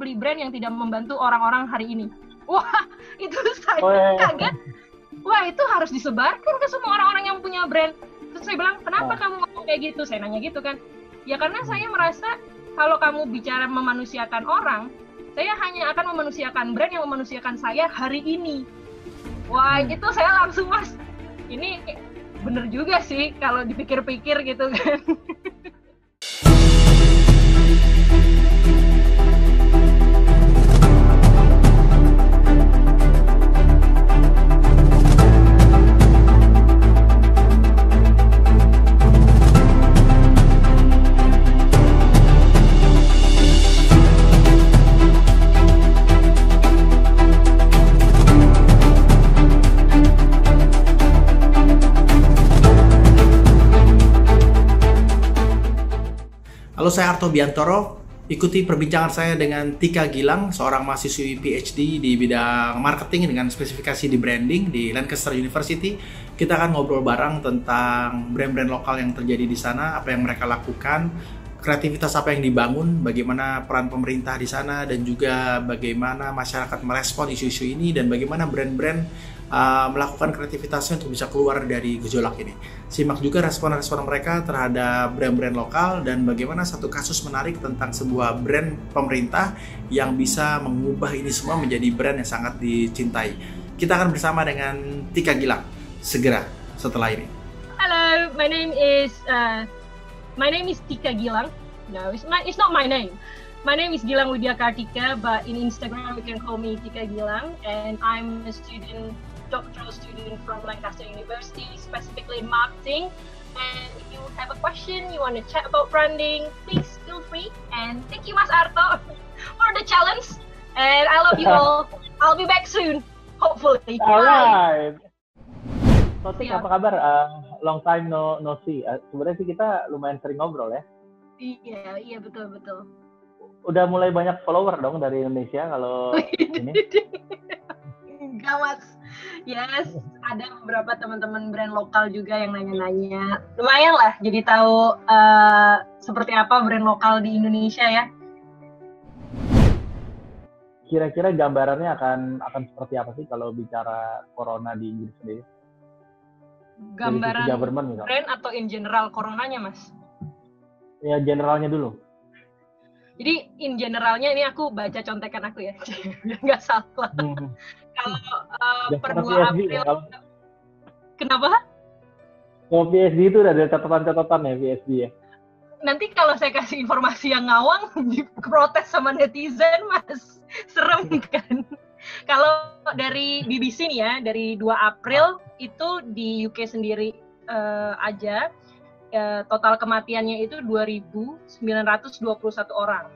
beli brand yang tidak membantu orang-orang hari ini. Wah, itu saya kaget. Wah, itu harus disebarkan ke semua orang-orang yang punya brand. Terus saya bilang, kenapa kamu ngomong kayak gitu? Saya nanya gitu kan. Ya karena saya merasa kalau kamu bicara memanusiakan orang, saya hanya akan memanusiakan brand yang memanusiakan saya hari ini. Wah, itu saya langsung, Mas, ini bener juga sih kalau dipikir-pikir gitu kan. Halo, saya Arto Biantoro. Ikuti perbincangan saya dengan Tika Gilang, seorang mahasiswi PhD di bidang marketing dengan spesifikasi di branding di Lancaster University. Kita akan ngobrol bareng tentang brand-brand lokal yang terjadi di sana, apa yang mereka lakukan, kreativitas apa yang dibangun, bagaimana peran pemerintah di sana, dan juga bagaimana masyarakat merespon isu-isu ini, dan bagaimana brand-brand melakukan kreativitasnya untuk bisa keluar dari gejolak ini. Simak juga respon-respon mereka terhadap brand-brand lokal dan bagaimana satu kasus menarik tentang sebuah brand pemerintah yang bisa mengubah ini semua menjadi brand yang sangat dicintai. Kita akan bersama dengan Tika Gilang segera setelah ini. Hello, my name is Tika Gilang. No, it's not my name. My name is Gilang Widya Kartika, but in Instagram you can call me Tika Gilang, and I'm a doctoral student from Lancaster University, specifically in marketing. And if you have a question, you want to chat about branding, please feel free. And thank you, Mas Arto, for the challenge. And I love you all. I'll be back soon, hopefully. Alright. Sotik, apa kabar? Long time no see. Sebenarnya sih kita lumayan sering ngobrol ya. Iya betul. Udah mulai banyak follower dong dari Indonesia kalau ini. Enggak, Mas. Yes, ada beberapa teman-teman brand lokal juga yang nanya-nanya. Lumayan lah, jadi tahu seperti apa brand lokal di Indonesia ya. Kira-kira gambarannya akan seperti apa sih kalau bicara corona di Inggris sendiri? Gambaran brand atau in general coronanya, Mas? Ya, generalnya dulu. Jadi in generalnya ini aku baca contekan aku ya, nggak salah. Kalau per 2 April, ya, kenapa? Kalau PSD itu udah ada catatan-catatan ya, PSD ya? Nanti kalau saya kasih informasi yang ngawang, diprotes sama netizen, Mas. Serem kan? Kalau dari BBC nih ya, dari 2 April itu di UK sendiri aja, total kematiannya itu 2.921 orang.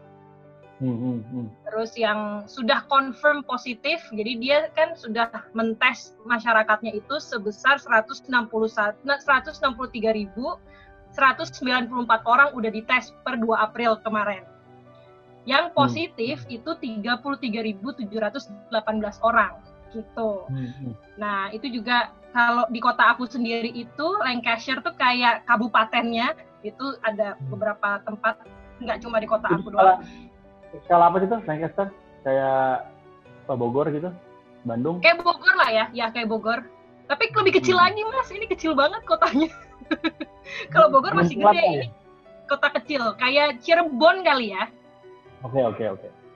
Terus yang sudah confirm positif, jadi dia kan sudah mentes masyarakatnya itu sebesar 163.194 orang udah dites per 2 April kemarin. Yang positif itu 33.718 orang gitu. Nah, itu juga kalau di kota aku sendiri itu Lancashire tuh kayak kabupatennya, itu ada beberapa tempat, nggak cuma di kota aku doang. Skala apa sih tuh Lancaster? Kayak Bogor gitu? Bandung? Kayak Bogor lah ya kayak Bogor. Tapi lebih kecil lagi, Mas, ini kecil banget kotanya. Kalau Bogor masih gede, ini kota kecil, kayak Cirebon kali ya. Oke.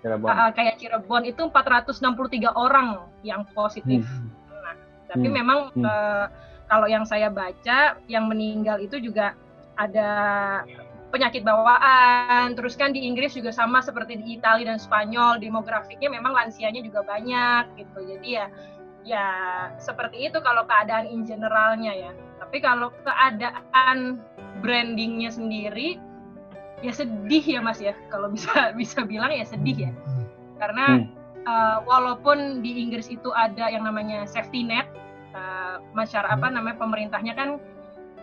Cirebon. Kayak Cirebon itu 463 orang yang positif. Nah, tapi memang kalau yang saya baca, yang meninggal itu juga ada penyakit bawaan, terus kan di Inggris juga sama seperti di Italia dan Spanyol, demografiknya memang lansianya juga banyak gitu. Jadi ya seperti itu kalau keadaan in generalnya ya. Tapi kalau keadaan brandingnya sendiri, ya sedih ya, Mas ya. Kalau bisa bilang ya sedih ya. Karena walaupun di Inggris itu ada yang namanya safety net, pemerintahnya kan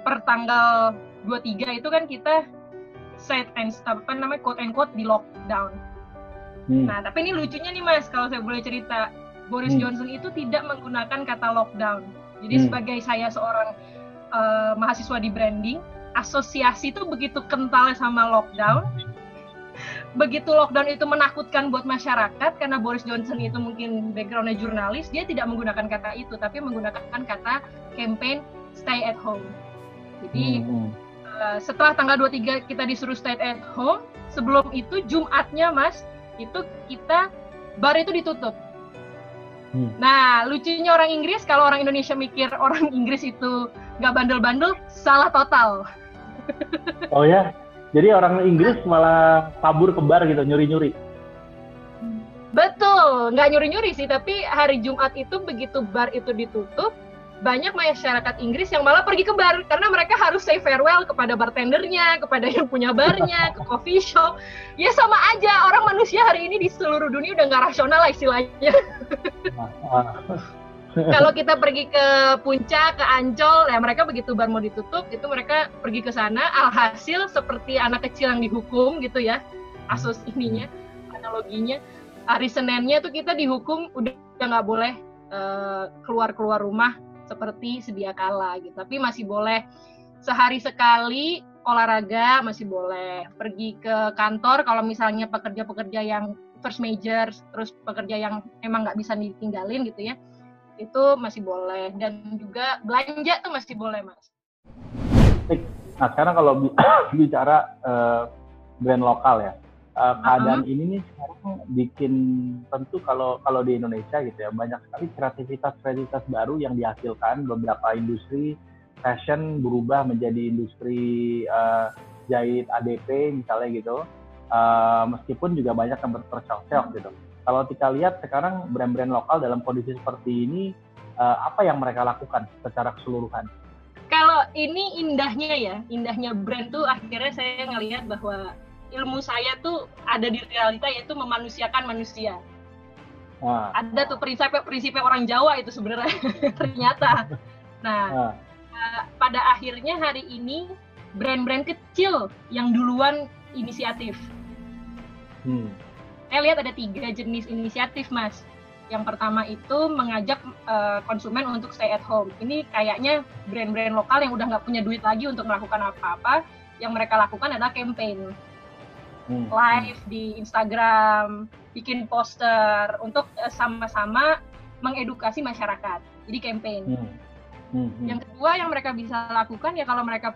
per tanggal 23 itu kan kita quote and quote di lockdown. Nah, tapi ini lucunya nih, Mas, kalau saya boleh cerita, Boris Johnson itu tidak menggunakan kata lockdown. Jadi sebagai saya seorang mahasiswa di branding, asosiasi itu begitu kentalnya sama lockdown. begitu lockdown itu menakutkan buat masyarakat karena Boris Johnson itu mungkin backgroundnya jurnalis, dia tidak menggunakan kata itu, tapi menggunakan kata campaign stay at home. Jadi setelah tanggal 23 kita disuruh stay at home, sebelum itu Jumatnya Mas, itu kita bar itu ditutup. Nah, lucunya orang Inggris, kalau orang Indonesia mikir orang Inggris itu nggak bandel-bandel, salah total. Oh ya? Jadi orang Inggris malah kabur ke bar gitu, nyuri-nyuri. Betul, nggak nyuri-nyuri sih, tapi hari Jumat itu begitu bar itu ditutup, banyak masyarakat Inggris yang malah pergi ke bar, karena mereka harus say farewell kepada bartendernya, kepada yang punya barnya, ke coffee shop. Ya sama aja, orang manusia hari ini di seluruh dunia udah nggak rasional lah istilahnya. Kalau kita pergi ke puncak, ke Ancol, ya mereka begitu bar mau ditutup, itu mereka pergi ke sana, alhasil seperti anak kecil yang dihukum gitu ya, kasus ininya, analoginya, hari Seninnya tuh kita dihukum udah nggak boleh keluar rumah seperti sedia kala gitu, tapi masih boleh sehari sekali olahraga, masih boleh pergi ke kantor kalau misalnya pekerja-pekerja yang first major, terus pekerja yang emang nggak bisa ditinggalin gitu ya, itu masih boleh, dan juga belanja tuh masih boleh Mas. Nah sekarang kalau bicara brand lokal ya, keadaan ini nih sekarang bikin tentu kalau di Indonesia gitu ya, banyak sekali kreativitas baru yang dihasilkan. Beberapa industri fashion berubah menjadi industri jahit ADP misalnya gitu, meskipun juga banyak yang berkelompok gitu. Kalau kita lihat sekarang brand-brand lokal dalam kondisi seperti ini, apa yang mereka lakukan secara keseluruhan? Kalau ini indahnya brand tuh akhirnya saya ngelihat bahwa ilmu saya tuh ada di realita, yaitu memanusiakan manusia. Ada tuh prinsipnya orang Jawa itu sebenarnya ternyata. Nah, pada akhirnya hari ini brand-brand kecil yang duluan inisiatif. Saya lihat ada 3 jenis inisiatif, Mas. Yang pertama itu mengajak konsumen untuk stay at home. Ini kayaknya brand-brand lokal yang udah nggak punya duit lagi untuk melakukan apa-apa. Yang mereka lakukan adalah campaign. Live di Instagram, bikin poster untuk sama-sama mengedukasi masyarakat. Jadi campaign. Yang kedua yang mereka bisa lakukan ya kalau mereka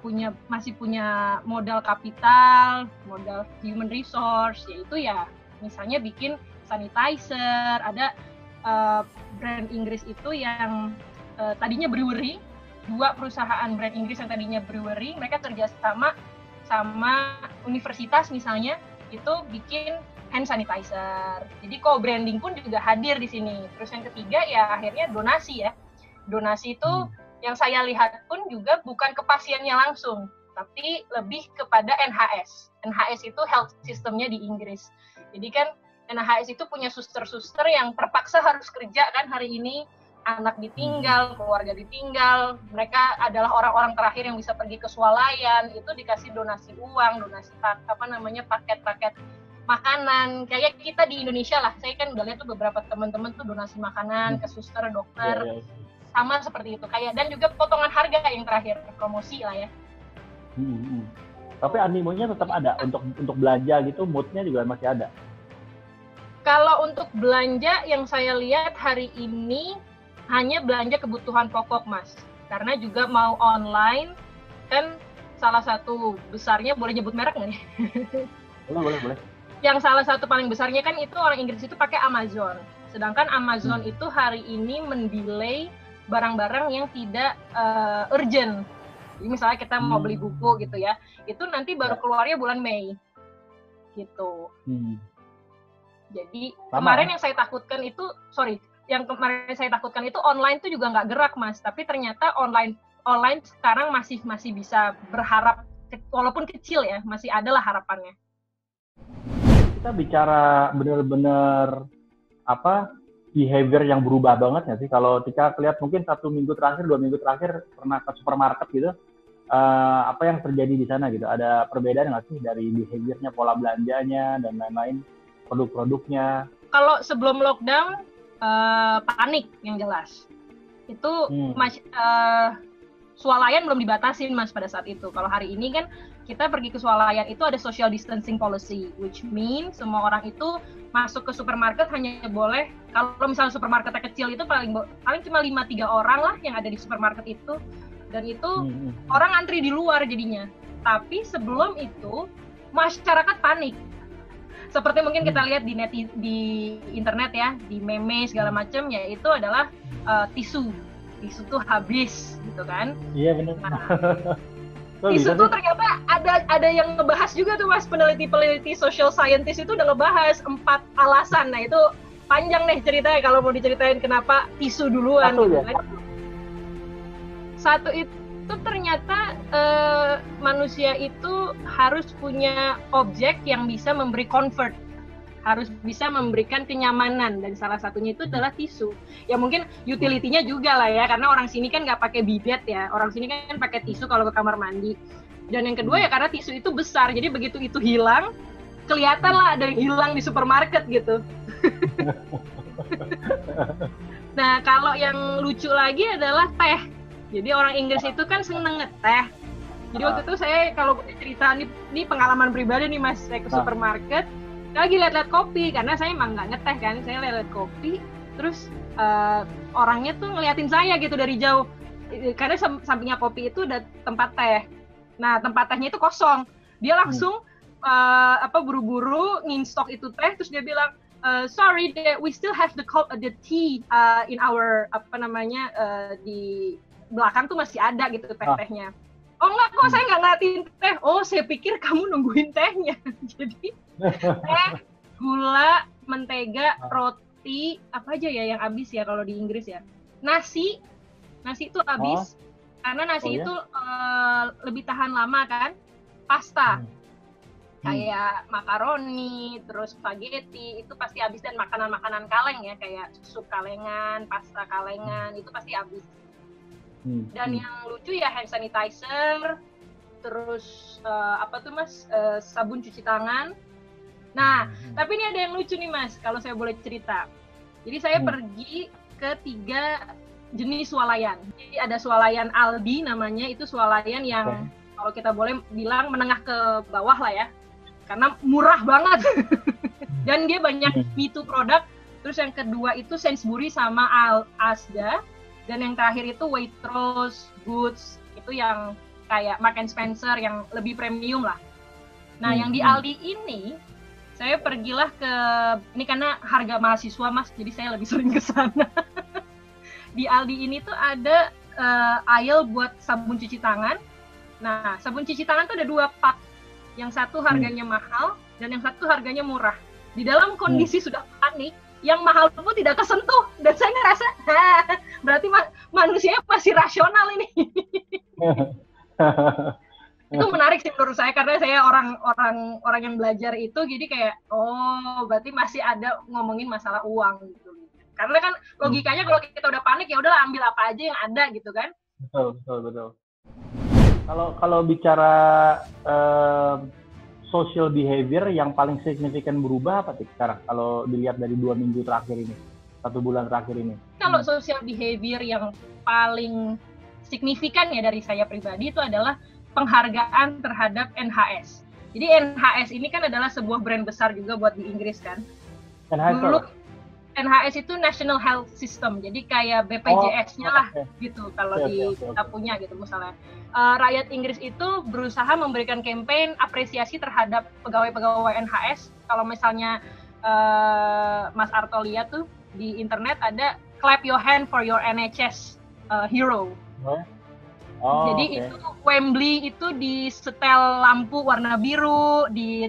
masih punya modal kapital, modal human resource, yaitu ya misalnya bikin sanitizer. Ada brand Inggris itu yang tadinya brewery, 2 perusahaan brand Inggris yang tadinya brewery, mereka kerjasama sama universitas misalnya, itu bikin hand sanitizer. Jadi co-branding pun juga hadir di sini. Terus yang ketiga ya akhirnya donasi ya. Donasi itu yang saya lihat pun juga bukan ke pasiennya langsung, tapi lebih kepada NHS. NHS itu health systemnya di Inggris. Jadi kan NHS itu punya suster-suster yang terpaksa harus kerja kan hari ini, anak ditinggal, keluarga ditinggal, mereka adalah orang-orang terakhir yang bisa pergi ke swalayan, itu dikasih donasi uang, donasi paket-paket makanan, kayak kita di Indonesia lah. Saya kan udah lihat tuh beberapa teman-teman tuh donasi makanan ke suster, dokter, sama seperti itu, kayak, dan juga potongan harga yang terakhir, promosi lah ya. Tapi animonya tetap ada untuk belanja gitu, moodnya juga masih ada. Kalau untuk belanja yang saya lihat hari ini hanya belanja kebutuhan pokok, Mas. Karena juga mau online, kan salah satu besarnya, boleh nyebut merek nggak nih? Boleh. Yang salah satu paling besarnya kan itu orang Inggris itu pakai Amazon. Sedangkan Amazon itu hari ini mendelay barang-barang yang tidak urgent. Jadi misalnya kita mau beli buku gitu ya, itu nanti baru keluarnya bulan Mei. Gitu. Jadi kemarin yang saya takutkan itu, online tuh juga nggak gerak, Mas. Tapi ternyata online sekarang masih bisa berharap, walaupun kecil ya, masih ada lah harapannya. Kita bicara benar-benar behavior yang berubah banget nggak sih? Kalau kita lihat mungkin 1 minggu terakhir, 2 minggu terakhir pernah ke supermarket gitu, apa yang terjadi di sana gitu? Ada perbedaan nggak sih dari behaviornya, pola belanjanya dan lain-lain? Produk-produknya. Kalau sebelum lockdown panik yang jelas. Itu swalayan belum dibatasin, Mas, pada saat itu. Kalau hari ini kan kita pergi ke swalayan itu ada social distancing policy, which means semua orang itu masuk ke supermarket hanya boleh, kalau misalnya supermarketnya kecil itu paling cuma 5-3 orang lah yang ada di supermarket itu, dan itu orang antri di luar jadinya. Tapi sebelum itu masyarakat panik, seperti mungkin kita lihat di internet ya, di meme segala macam, ya itu adalah tisu tuh habis gitu kan. Iya benar. Tisu tuh ternyata ada yang ngebahas juga tuh Mas, peneliti social scientist itu udah ngebahas 4 alasan. Nah itu panjang nih ceritanya kalau mau diceritain kenapa tisu duluan gitu kan. Satu itu ternyata manusia itu harus punya objek yang bisa memberi comfort, harus bisa memberikan kenyamanan, dan salah satunya itu adalah tisu. Ya mungkin utility-nya juga lah ya, karena orang sini kan nggak pakai bidet ya, orang sini kan pakai tisu kalau ke kamar mandi. Dan yang kedua ya karena tisu itu besar, jadi begitu itu hilang, kelihatan lah ada yang hilang di supermarket gitu. Nah kalau yang lucu lagi adalah teh. Jadi orang Inggris itu kan seneng ngeteh. Jadi waktu itu saya kalau cerita ini pengalaman pribadi nih Mas, saya ke supermarket, lagi lihat-lihat kopi, karena saya emang nggak ngeteh kan, saya lihat kopi, terus orangnya tuh ngeliatin saya gitu dari jauh, karena sampingnya kopi itu ada tempat teh. Nah tempat tehnya itu kosong, dia langsung buru-buru nginstok itu teh, terus dia bilang sorry, we still have the tea in our di belakang tuh masih ada gitu teh-tehnya. Oh enggak kok, saya nggak ngeliatin teh. Oh saya pikir kamu nungguin tehnya. Jadi teh, gula, mentega, roti, apa aja ya yang habis ya kalau di Inggris ya. Nasi itu habis, karena nasi itu lebih tahan lama kan. Pasta, kayak makaroni, terus spaghetti, itu pasti habis, dan makanan-makanan kaleng ya, kayak sup kalengan, pasta kalengan, itu pasti habis. Dan yang lucu ya hand sanitizer, terus sabun cuci tangan. Nah, tapi ini ada yang lucu nih Mas, kalau saya boleh cerita. Jadi saya pergi ke 3 jenis swalayan. Jadi ada swalayan Aldi namanya, itu swalayan yang kalau kita boleh bilang menengah ke bawah lah ya, karena murah banget. Dan dia banyak Me Too produk. Terus yang kedua itu Sainsbury sama Asda. Dan yang terakhir itu Waitrose, Boots, itu yang kayak Marks and Spencer yang lebih premium lah. Nah, yang di Aldi ini, saya pergilah ke, ini karena harga mahasiswa Mas, jadi saya lebih sering ke sana. Di Aldi ini tuh ada aisle buat sabun cuci tangan. Nah, sabun cuci tangan tuh ada 2 pak. Yang satu harganya mahal, dan yang satu harganya murah. Di dalam kondisi sudah panik, yang mahal pun tidak kesentuh, dan saya ngerasa berarti manusia masih rasional ini. Itu menarik sih menurut saya, karena saya orang yang belajar itu, jadi kayak berarti masih ada ngomongin masalah uang gitu. Karena kan logikanya kalau kita udah panik ya udahlah ambil apa aja yang ada gitu kan. Betul. Kalau bicara social behavior yang paling signifikan berubah apa sih sekarang kalau dilihat dari 2 minggu terakhir ini, 1 bulan terakhir ini? Kalau social behavior yang paling signifikan ya dari saya pribadi itu adalah penghargaan terhadap NHS. Jadi NHS ini kan adalah sebuah brand besar juga buat di Inggris kan. Dulu NHS itu National Health System, jadi kayak BPJS-nya lah gitu kalau kita punya gitu misalnya. Rakyat Inggris itu berusaha memberikan campaign apresiasi terhadap pegawai-pegawai NHS. Kalau misalnya Mas Arto lihat tuh di internet ada clap your hand for your NHS hero. Jadi itu Wembley itu di setel lampu warna biru, di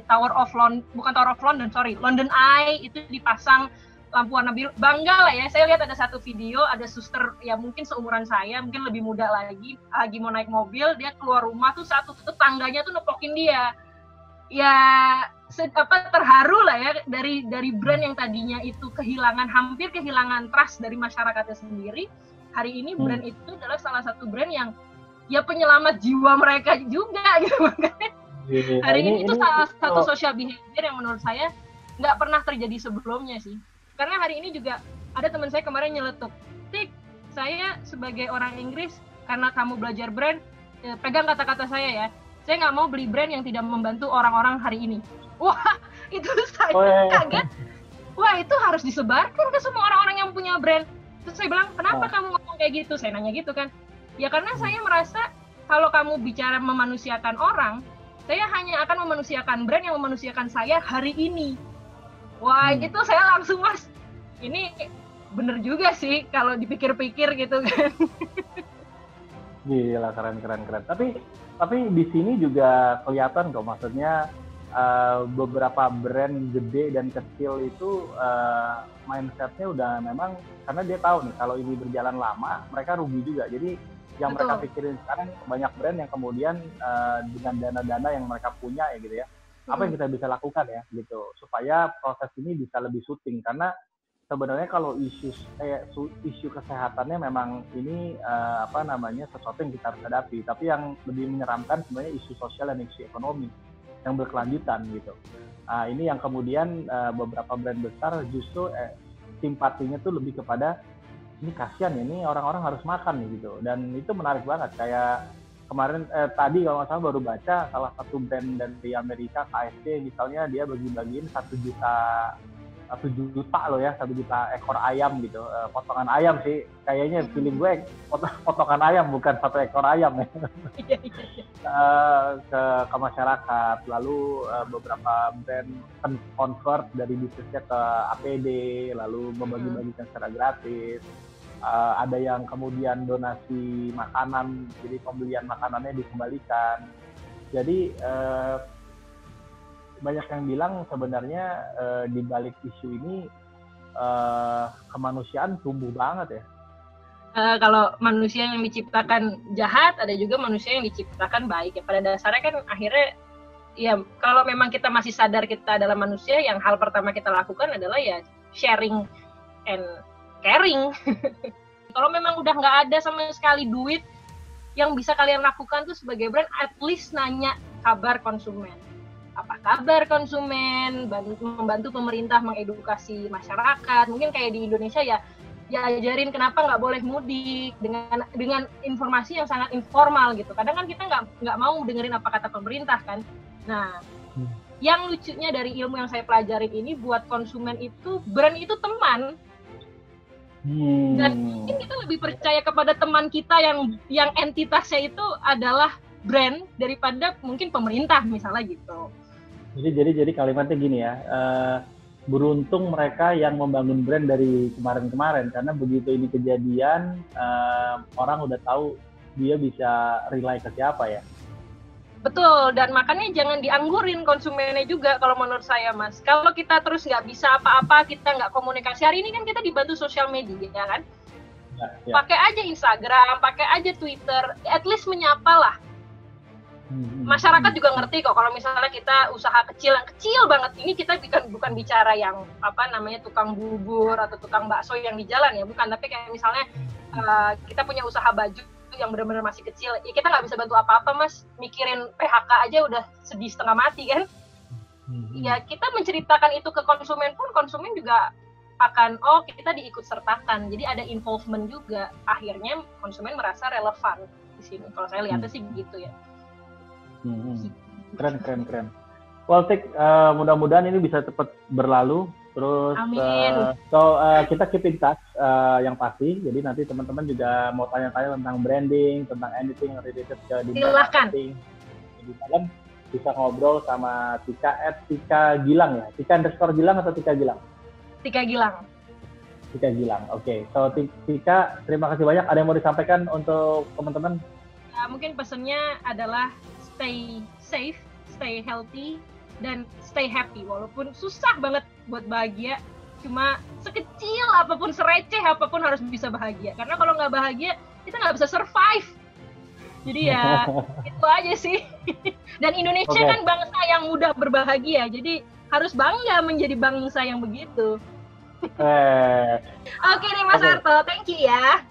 London Eye itu dipasang lampu warna biru. Bangga lah ya, saya lihat ada satu video, ada suster ya mungkin seumuran saya, mungkin lebih muda lagi mau naik mobil, dia keluar rumah tuh satu tetangganya tuh nepokin dia. Ya terharu lah ya dari brand yang tadinya itu hampir kehilangan trust dari masyarakatnya sendiri. Hari ini brand itu adalah salah satu brand yang ya penyelamat jiwa mereka juga gitu. Makanya hari ini itu salah satu social behavior yang menurut saya nggak pernah terjadi sebelumnya sih. Karena hari ini juga ada teman saya kemarin nyeletuk, Tik, saya sebagai orang Inggris, karena kamu belajar brand, pegang kata-kata saya ya, saya nggak mau beli brand yang tidak membantu orang-orang hari ini. Wah, itu saya kaget. Wah, itu harus disebarkan ke semua orang-orang yang punya brand. Terus saya bilang, kenapa kamu ngomong kayak gitu? Saya nanya gitu kan. Ya karena saya merasa kalau kamu bicara memanusiakan orang, saya hanya akan memanusiakan brand yang memanusiakan saya hari ini. Wah, itu saya langsung, Mas, ini bener juga sih kalau dipikir-pikir gitu kan. Gila, keren. Tapi di sini juga kelihatan kok, maksudnya beberapa brand gede dan kecil itu mindsetnya udah memang, karena dia tahu nih kalau ini berjalan lama mereka rugi juga. Jadi yang mereka pikirin sekarang banyak brand yang kemudian dengan dana-dana yang mereka punya ya gitu ya, apa yang kita bisa lakukan ya gitu supaya proses ini bisa lebih syuting. Karena sebenarnya kalau isu kesehatannya memang ini sesuatu yang kita harus hadapi, tapi yang lebih menyeramkan sebenarnya isu sosial dan isu ekonomi yang berkelanjutan gitu. Ini yang kemudian beberapa brand besar justru simpatinya tuh lebih kepada ini kasihan ya, ini orang-orang harus makan nih gitu. Dan itu menarik banget, kayak kemarin tadi kalau nggak salah baru baca salah satu brand dari Amerika, KFC misalnya, dia bagi-bagiin 1 juta loh ya, 1 juta ekor ayam gitu, potongan ayam sih kayaknya, feeling gue potongan ayam bukan 1 ekor ayam ya. ke masyarakat. Lalu beberapa brand convert dari bisnisnya ke APD, lalu membagi-bagikan secara gratis. Ada yang kemudian donasi makanan, jadi pembelian makanannya dikembalikan. Jadi banyak yang bilang sebenarnya di balik isu ini kemanusiaan tumbuh banget ya. Kalau manusia yang diciptakan jahat, ada juga manusia yang diciptakan baik. Ya pada dasarnya kan akhirnya ya kalau memang kita masih sadar kita adalah manusia, yang hal pertama kita lakukan adalah ya sharing and caring. Kalau memang udah nggak ada sama sekali duit, yang bisa kalian lakukan tuh sebagai brand, at least nanya kabar konsumen. Apa kabar konsumen, membantu pemerintah mengedukasi masyarakat. Mungkin kayak di Indonesia ya ajarin kenapa nggak boleh mudik dengan informasi yang sangat informal gitu. Kadang kan kita nggak mau dengerin apa kata pemerintah kan. Nah, yang lucunya dari ilmu yang saya pelajarin ini, buat konsumen itu brand itu teman. Dan mungkin kita lebih percaya kepada teman kita yang entitasnya itu adalah brand daripada mungkin pemerintah misalnya gitu. Jadi kalimatnya gini ya. Beruntung mereka yang membangun brand dari kemarin-kemarin, karena begitu ini kejadian orang udah tahu dia bisa rely ke siapa ya. Betul, dan makanya jangan dianggurin konsumennya juga kalau menurut saya, Mas. Kalau kita terus nggak bisa apa-apa, kita nggak komunikasi, hari ini kan kita dibantu sosial media kan. Ya. Pakai aja Instagram, pakai aja Twitter, at least menyapa lah. Masyarakat juga ngerti kok kalau misalnya kita usaha kecil yang kecil banget, ini kita bukan bicara yang tukang bubur atau tukang bakso yang di jalan ya, bukan, tapi kayak misalnya kita punya usaha baju yang benar-benar masih kecil, ya kita nggak bisa bantu apa-apa, Mas. Mikirin PHK aja udah sedih setengah mati kan. Ya kita menceritakan itu ke konsumen pun, konsumen juga akan kita diikut sertakan, jadi ada involvement juga, akhirnya konsumen merasa relevan di sini. Kalau saya lihatnya sih gitu ya. Keren. Tik, mudah-mudahan ini bisa cepat berlalu. Terus, kita keep in touch yang pasti. Jadi nanti teman-teman juga mau tanya-tanya tentang branding, tentang anything related ke marketing. Di dalam bisa ngobrol sama Tika @Tika_Gilang ya. Tika_Gilang atau Tika Gilang? Tika Gilang. Oke. So Tika, terima kasih banyak. Ada yang mau disampaikan untuk teman-teman? Mungkin pesannya adalah stay safe, stay healthy, dan stay happy. Walaupun susah banget buat bahagia, cuma sekecil apapun, sereceh apapun harus bisa bahagia. Karena kalau nggak bahagia, kita nggak bisa survive. Jadi ya, itu aja sih. Dan Indonesia kan bangsa yang mudah berbahagia, jadi harus bangga menjadi bangsa yang begitu. Oke nih Mas Arto, thank you ya.